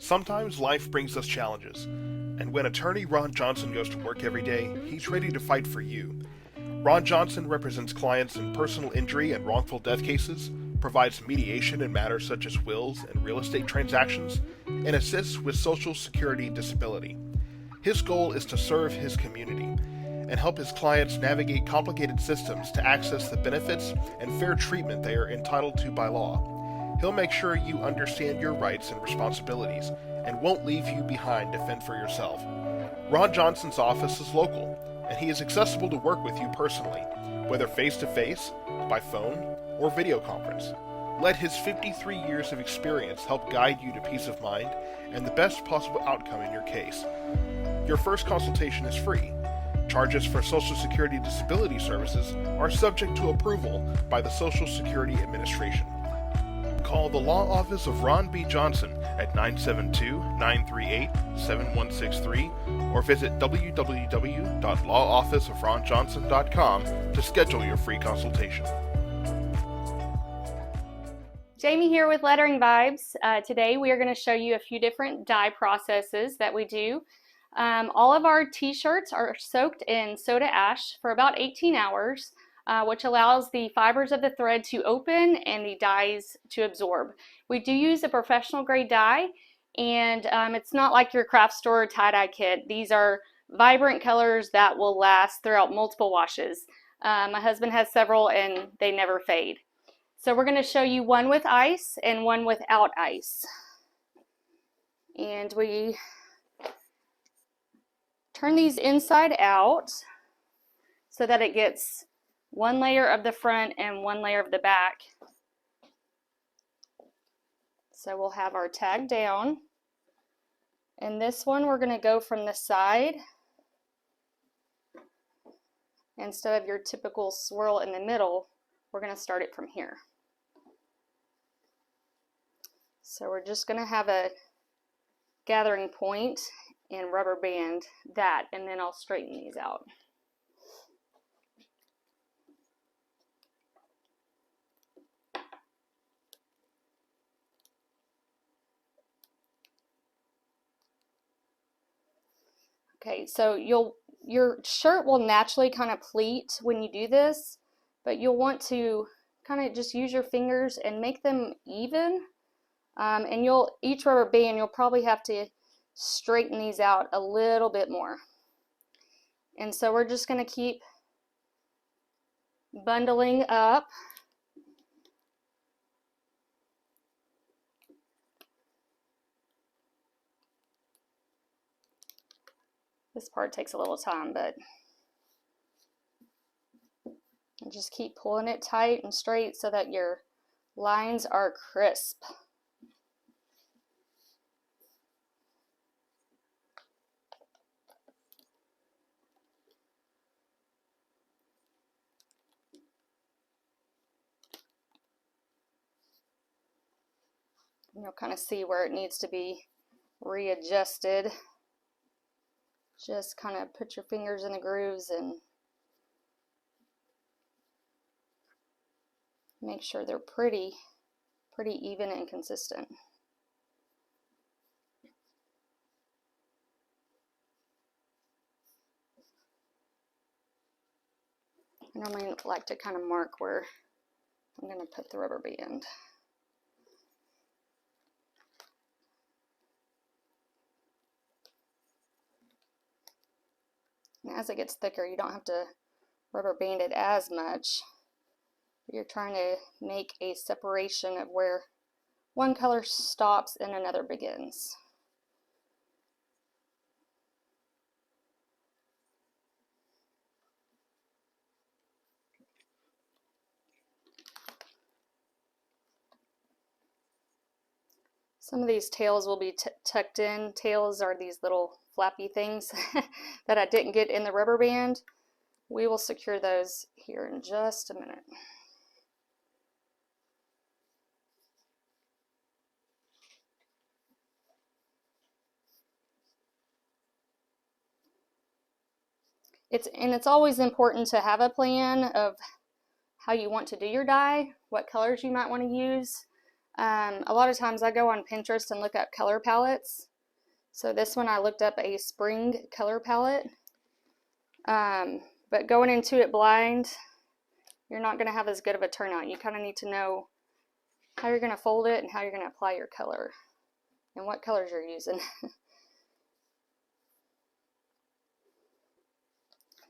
Sometimes life brings us challenges, and when attorney Ron Johnson goes to work every day, he's ready to fight for you. Ron Johnson represents clients in personal injury and wrongful death cases, provides mediation in matters such as wills and real estate transactions, and assists with Social Security disability. His goal is to serve his community and help his clients navigate complicated systems to access the benefits and fair treatment they are entitled to by law. He'll make sure you understand your rights and responsibilities and won't leave you behind to fend for yourself. Ron Johnson's office is local, and he is accessible to work with you personally, whether face-to-face, by phone, or video conference. Let his 53 years of experience help guide you to peace of mind and the best possible outcome in your case. Your first consultation is free. Charges for Social Security disability services are subject to approval by the Social Security Administration. Call the Law Office of Ron B. Johnson at 972-938-7163 or visit www.lawofficeofronjohnson.com to schedule your free consultation. Jamie here with Lettering Vibes. Today we are going to show you a few different dye processes that we do. All of our t-shirts are soaked in soda ash for about 18 hours, which allows the fibers of the thread to open and the dyes to absorb. We do use a professional grade dye, and it's not like your craft store tie-dye kit. These are vibrant colors that will last throughout multiple washes. My husband has several and they never fade. So we're going to show you one with ice and one without ice. And we turn these inside out so that it gets one layer of the front and one layer of the back. So we'll have our tag down. And this one we're going to go from the side instead of your typical swirl in the middle. We're going to start it from here. So we're just going to have a gathering point and rubber band that, and then I'll straighten these out. Okay, so your shirt will naturally kind of pleat when you do this, but you'll want to kind of just use your fingers and make them even. And each rubber band, you'll probably have to straighten these out a little bit more. And so we're just going to keep bundling up. This part takes a little time, but just keep pulling it tight and straight so that your lines are crisp. And you'll kind of see where it needs to be readjusted. Just kind of put your fingers in the grooves and make sure they're pretty even and consistent. I normally like to kind of mark where I'm going to put the rubber band. And as it gets thicker, you don't have to rubber band it as much. You're trying to make a separation of where one color stops and another begins. Some of these tails will be tucked in. Tails are these little flappy things that I didn't get in the rubber band. We will secure those here in just a minute. It's always important to have a plan of how you want to do your dye, what colors you might want to use. A lot of times I go on Pinterest and look up color palettes. So this one I looked up a spring color palette. But going into it blind, you're not going to have as good of a turnout. You kind of need to know how you're going to fold it and how you're going to apply your color and what colors you're using.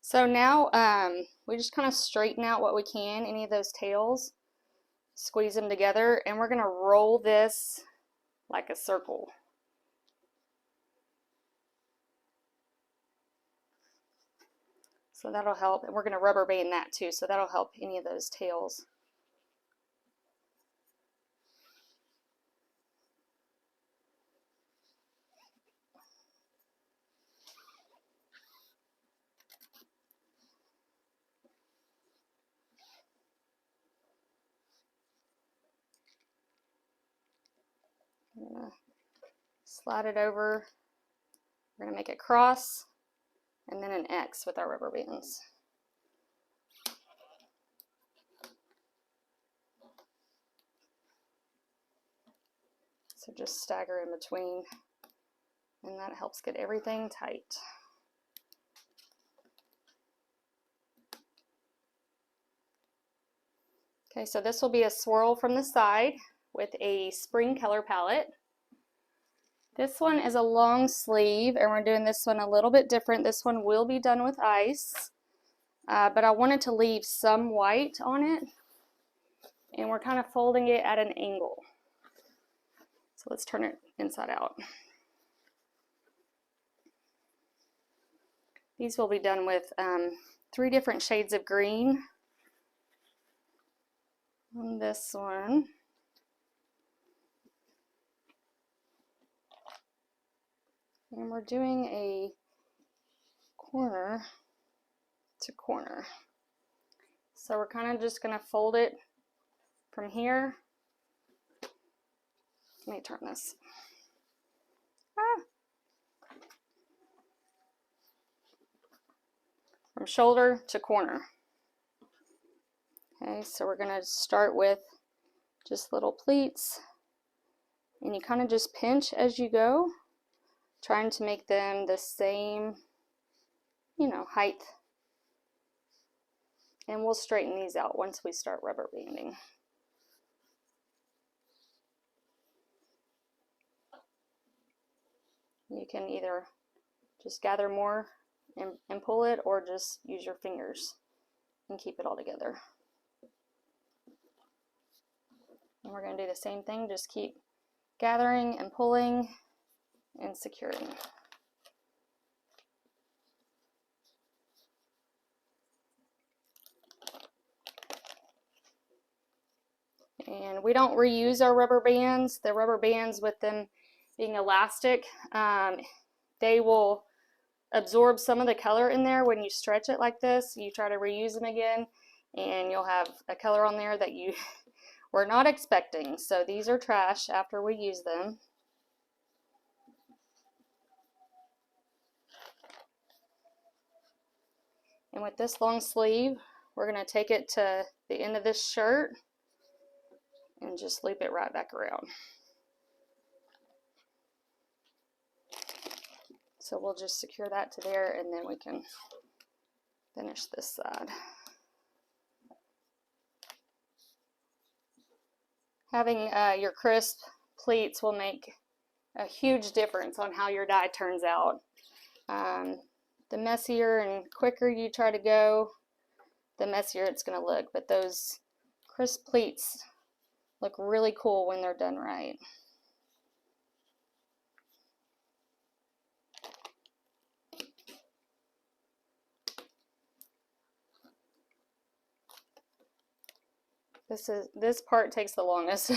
So now we just kind of straighten out what we can, any of those tails, squeeze them together, and we're going to roll this like a circle. So that'll help, and we're going to rubber band that too, so that'll help any of those tails. I'm going to slide it over. We're going to make a cross and then an X with our rubber bands. So just stagger in between, and that helps get everything tight. Okay, so this will be a swirl from the side with a spring color palette. This one is a long sleeve, and we're doing this one a little bit different. This one will be done with ice, but I wanted to leave some white on it, and we're kind of folding it at an angle. So let's turn it inside out. These will be done with 3 different shades of green on this one. And we're doing a corner to corner. So we're kind of just going to fold it from here. Let me turn this. From shoulder to corner. Okay, so we're going to start with just little pleats, and you kind of just pinch as you go, trying to make them the same, height. And we'll straighten these out once we start rubber banding. You can either just gather more and pull it, or just use your fingers and keep it all together. And we're going to do the same thing, just keep gathering and pulling and securing. And we don't reuse our rubber bands. The rubber bands, with them being elastic, they will absorb some of the color in there. When you stretch it like this, you try to reuse them again, and you'll have a color on there that you were not expecting. So these are trash after we use them. And with this long sleeve, we're going to take it to the end of this shirt and just loop it right back around. So we'll just secure that to there, and then we can finish this side. Having your crisp pleats will make a huge difference on how your die turns out. The messier and quicker you try to go, the messier it's going to look. But those crisp pleats look really cool when they're done right. This part takes the longest.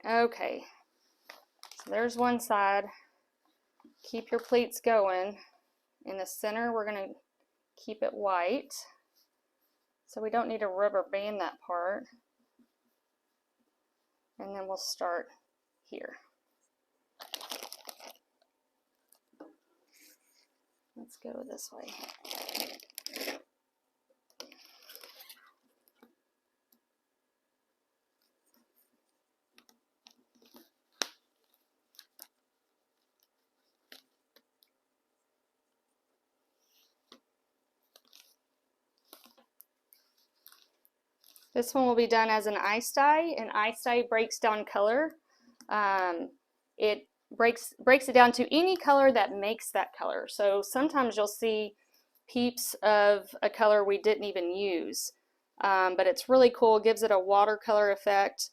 Okay, so there's one side. Keep your pleats going. In the center, we're going to keep it white, so we don't need to rubber band that part. And then we'll start here. Let's go this way. This one will be done as an ice dye, and ice dye breaks down color. It breaks it down to any color that makes that color. So sometimes you'll see peeps of a color we didn't even use, but it's really cool. It gives it a watercolor effect,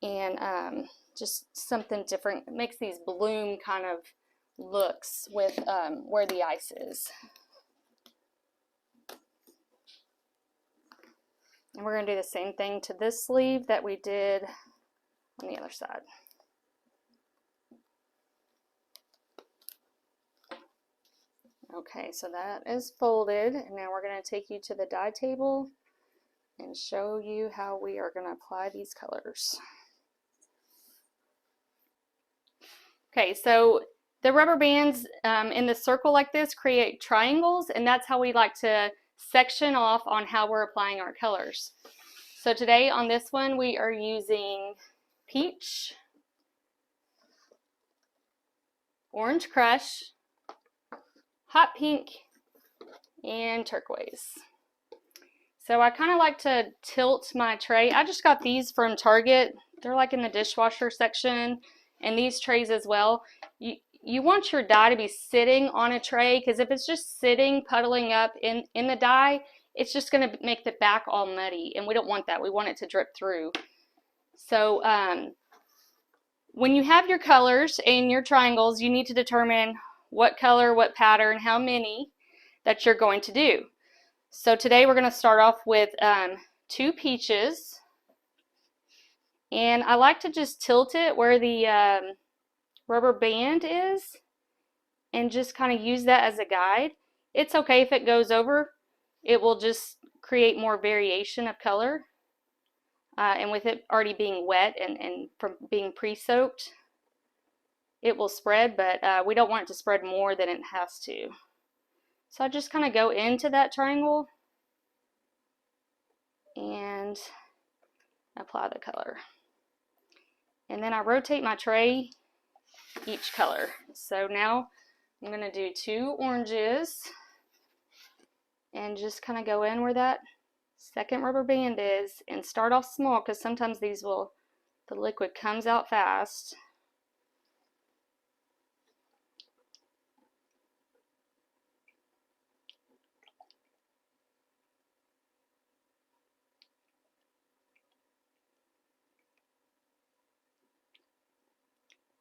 and just something different. It makes these bloom kind of looks with where the ice is. And we're going to do the same thing to this sleeve that we did on the other side. Okay, so that is folded, and now we're going to take you to the dye table and show you how we are going to apply these colors. Okay, so the rubber bands in the circle like this create triangles, and that's how we like to section off on how we're applying our colors. So today on this one we are using peach, orange crush, hot pink, and turquoise. So I kind of like to tilt my tray. I just got these from Target. They're like in the dishwasher section, and these trays as well. You want your dye to be sitting on a tray, because if it's just sitting puddling up in the dye, it's just going to make the back all muddy, and we don't want that. We want it to drip through. So when you have your colors and your triangles, you need to determine what color, what pattern, how many that you're going to do. So today we're going to start off with 2 peaches, and I like to just tilt it where the rubber band is and just kind of use that as a guide. It's okay if it goes over. It will just create more variation of color, and with it already being wet and from being pre-soaked, it will spread, but we don't want it to spread more than it has to. So I just kind of go into that triangle and apply the color. And then I rotate my tray each color. So now I'm going to do 2 oranges and just kind of go in where that second rubber band is and start off small, because sometimes these will, the liquid comes out fast.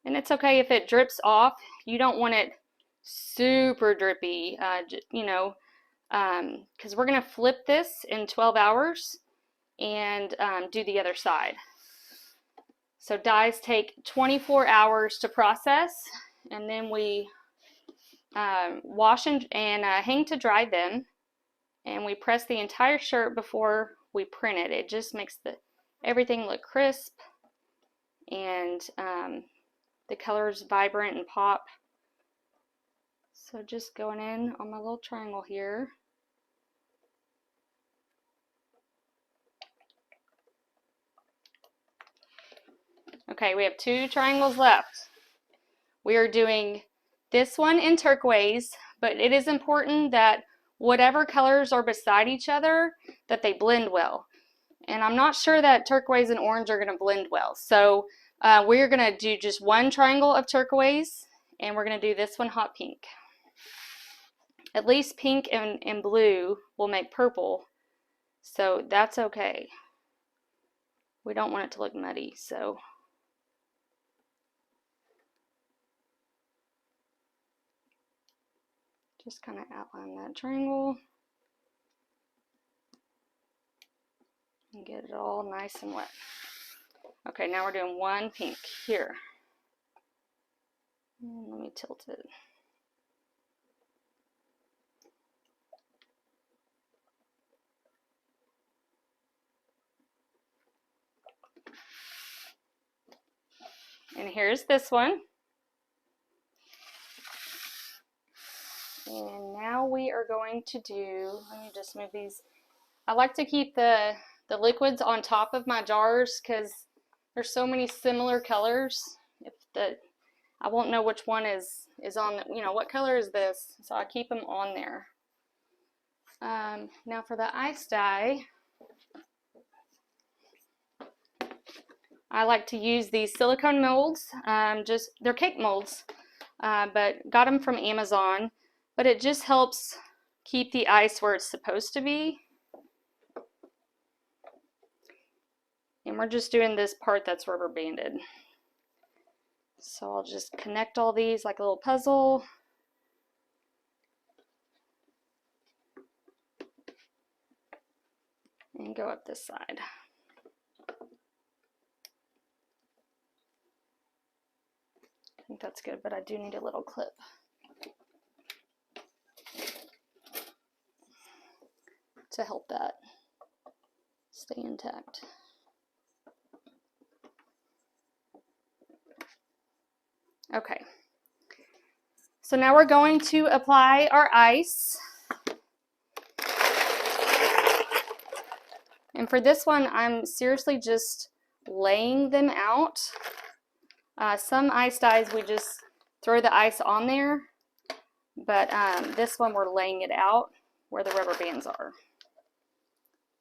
And it's okay if it drips off. You don't want it super drippy, you know, because we're going to flip this in 12 hours and do the other side. So dyes take 24 hours to process, and then we wash and hang to dry them, and we press the entire shirt before we print it. It just makes everything look crisp, and the colors vibrant and pop. So just going in on my little triangle here. Okay, we have 2 triangles left. We are doing this one in turquoise, but it is important that whatever colors are beside each other, that they blend well. And I'm not sure that turquoise and orange are going to blend well. So we're going to do just 1 triangle of turquoise, and we're going to do this one hot pink. At least pink and blue will make purple, so that's okay. We don't want it to look muddy, so just kind of outline that triangle and get it all nice and wet. Okay, now we're doing 1 pink here. And let me tilt it. And here's this one. And now we are going to do, let me just move these. I like to keep the liquids on top of my jars because there's so many similar colors. I won't know which one is on, you know, what color is this? So I keep them on there. Now for the ice dye, I like to use these silicone molds, they're cake molds, but got them from Amazon, but it just helps keep the ice where it's supposed to be. And we're just doing this part that's rubber banded. So I'll just connect all these like a little puzzle. And go up this side. I think that's good, but I do need a little clip. To help that stay intact. Okay, so now we're going to apply our ice. And for this one, I'm seriously just laying them out. Some ice dyes, we just throw the ice on there, but this one we're laying it out where the rubber bands are.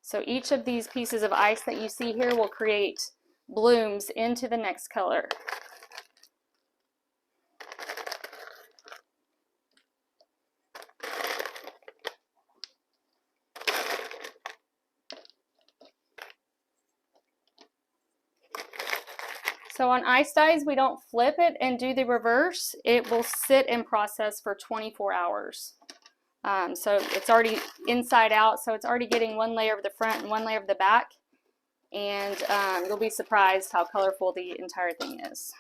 So each of these pieces of ice that you see here will create blooms into the next color. So on ice dyes, we don't flip it and do the reverse. It will sit and process for 24 hours. So it's already inside out, so it's already getting one layer of the front and one layer of the back. And you'll be surprised how colorful the entire thing is.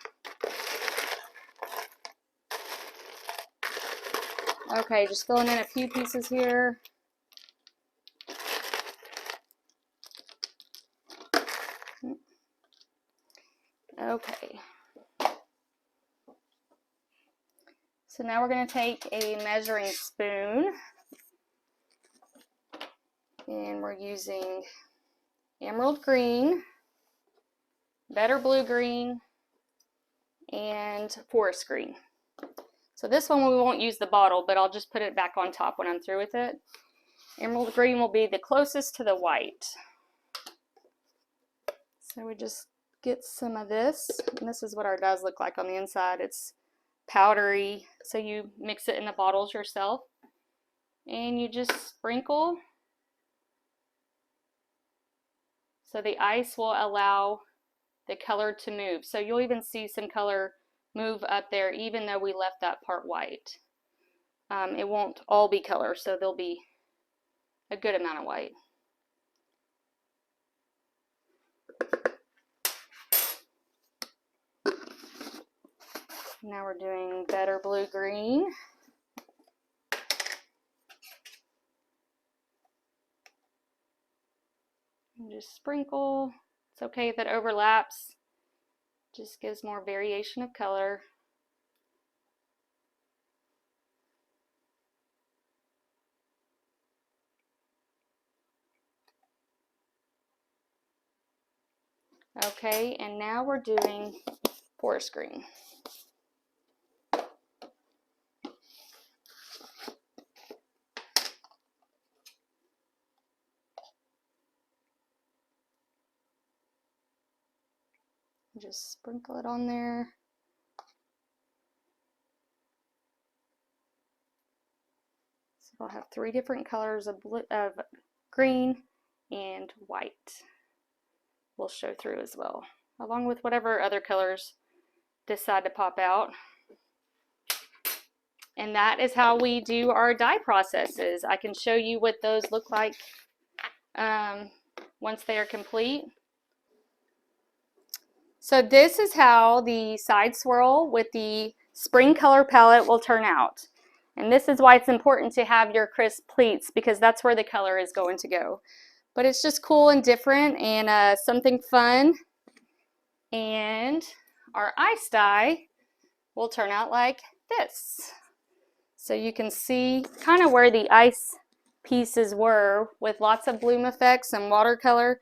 Okay, just filling in a few pieces here. Okay. So now we're going to take a measuring spoon, and we're using emerald green, better blue green, and forest green. So this one we won't use the bottle, but I'll just put it back on top when I'm through with it. Emerald green will be the closest to the white. So we just get some of this, and this is what our does look like on the inside. It's powdery, so you mix it in the bottles yourself, and you just sprinkle. So the ice will allow the color to move. So you'll even see some color move up there, even though we left that part white. It won't all be color, so there'll be a good amount of white. Now we're doing better blue green. And just sprinkle. It's okay if it overlaps. Just gives more variation of color. Okay, and now we're doing forest green. Just sprinkle it on there. So I'll have 3 different colors of green and white. Will show through as well, along with whatever other colors decide to pop out. And that is how we do our dye processes. I can show you what those look like once they are complete. So this is how the side swirl with the spring color palette will turn out. And this is why it's important to have your crisp pleats, because that's where the color is going to go. But it's just cool and different, and something fun. And our ice dye will turn out like this. So you can see kind of where the ice pieces were, with lots of bloom effects and watercolor.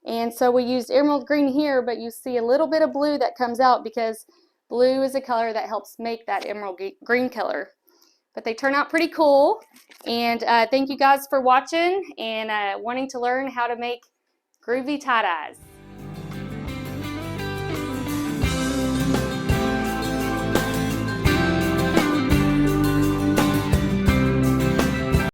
And so we used emerald green here, but you see a little bit of blue that comes out because blue is a color that helps make that emerald green color. But they turn out pretty cool. And thank you guys for watching and wanting to learn how to make groovy tie-dyes.